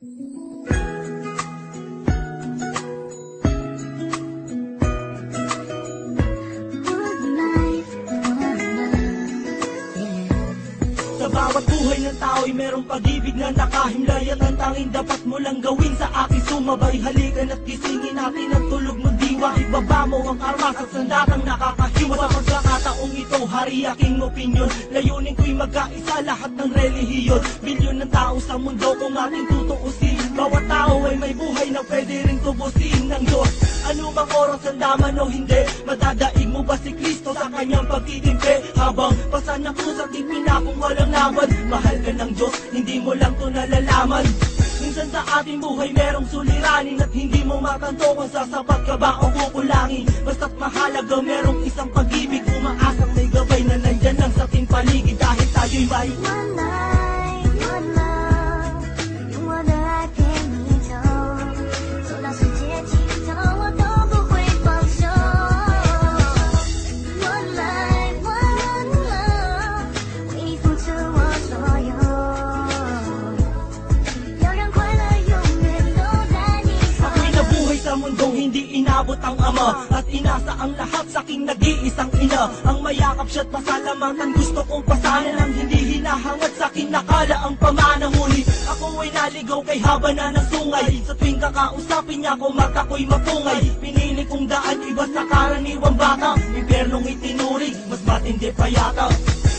Sa bawat buhay ng tao'y merong pag-ibig na nakahimlay, at ang tanging dapat mo lang gawin sa akin sumabay. Halikan at gisingin natin ang tulog ng diwa. Ibaba mo ang armas at sandatang nakakahiwa. Sa pagkakataong ito, hari aking opinyon. Layunin ko'y magkaisa lahat ng relihiyon. Bilyon ng tao sa mundo kung ating tutuusin. Bawat tao ay may buhay na pwede rin tubusin ng Diyos. Ano mang oras ang daman o hindi, madadaig mo ba si Kristo sa kanyang pagtitimpi? Habang pasan ako sa tipina kung walang laban, mahal ka ng Diyos, hindi mo lang to nalalaman. Minsan sa ating buhay merong suliranin, at hindi mo matanto kung sasapat ka ba o kukulangin. Basta't mahalaga merong isang pag-ibig, umaasang may gabay na nandyan lang sa ating paligid. Dahil tayo'y may one life, one love，用我的爱陪你走，走到世界尽头，我都不会放手。One life, one love，为你付出我所有，要让快乐永远都在你左 Ako'y 右。 nabuhay sa mundong hindi inabot ang ama, at inasa ang lahat sa aking nag-iisang ina. Ang mayakap siya't pasalamatan, gusto kong pasanan ang hindi hinahangad sa akin nakala ang pamana. Ngunit ako ay naligaw kay haba na ng sungay. Sa tuwing kakausapin niya ko, mata ko'y mapungay. Pinili kong daan, iba sa karaniwang bata. Impernong itinuring, mas matindi pa yata.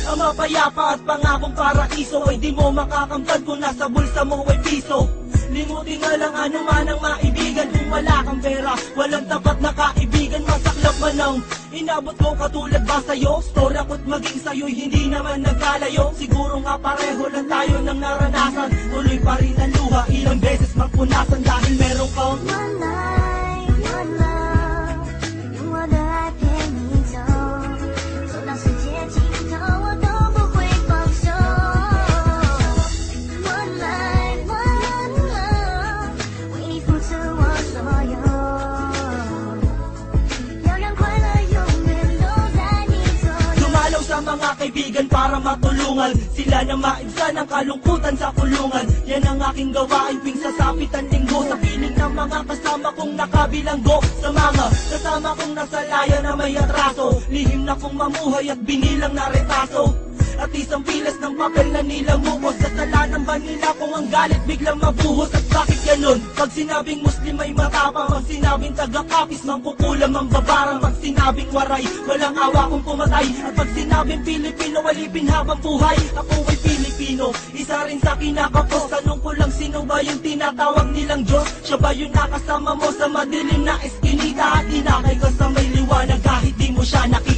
Ang mapayapa at pangakong paraiso ay di mo makakamtan kung nasa bulsa mo ay piso. Limutin na lang ano man ang maibigan. Kung wala kang pera, walang tapat na kaibigan. Masaklap man ang inabot ko katulad ba sa'yo? Story ako't maging sa'yo'y hindi naman nagkalayo. Siguro nga pareho lang tayo ng naranasan. Tuloy pa rin ang luha, ilang beses magpunasan. Dahil meron kang One life, one love，用我的爱陪你走，走到世界尽头，我都不会放手。One life, one love，为你付出我所有，要让快乐永远都在你左右。 Dumalaw sa mga kaibigan para matulungan sila na maibsan ang kalungkutan sa kulungan. Yan ang aking gawain tuwing sasapit ang linggo. Sa piling ng mga kasama kong nakabilanggo, sa mga kasama kong nasa laya na may atraso. Lihim na kong mamuhay at binilang na retaso. At isang pilas ng papel na nilamukos. Kasalanan ba nila kung ang galit biglang mabuhos? At bakit ganun? Pag sinabing Muslim ay matapang, pag sinabing taga-kapis mangkukulam ang babarang, pag sinabing waray walang awa kung pumatay, at pag sinabing Pilipino walipin habang buhay. Ako ay Pilipino, isa rin sa kinakapos. Tanong ko lang, sino ba yung tinatawag nilang Diyos? Siya ba yung nakasama mo sa madilim na eskinita, at inakay ka sa may liwanag kahit di mo siya nakita?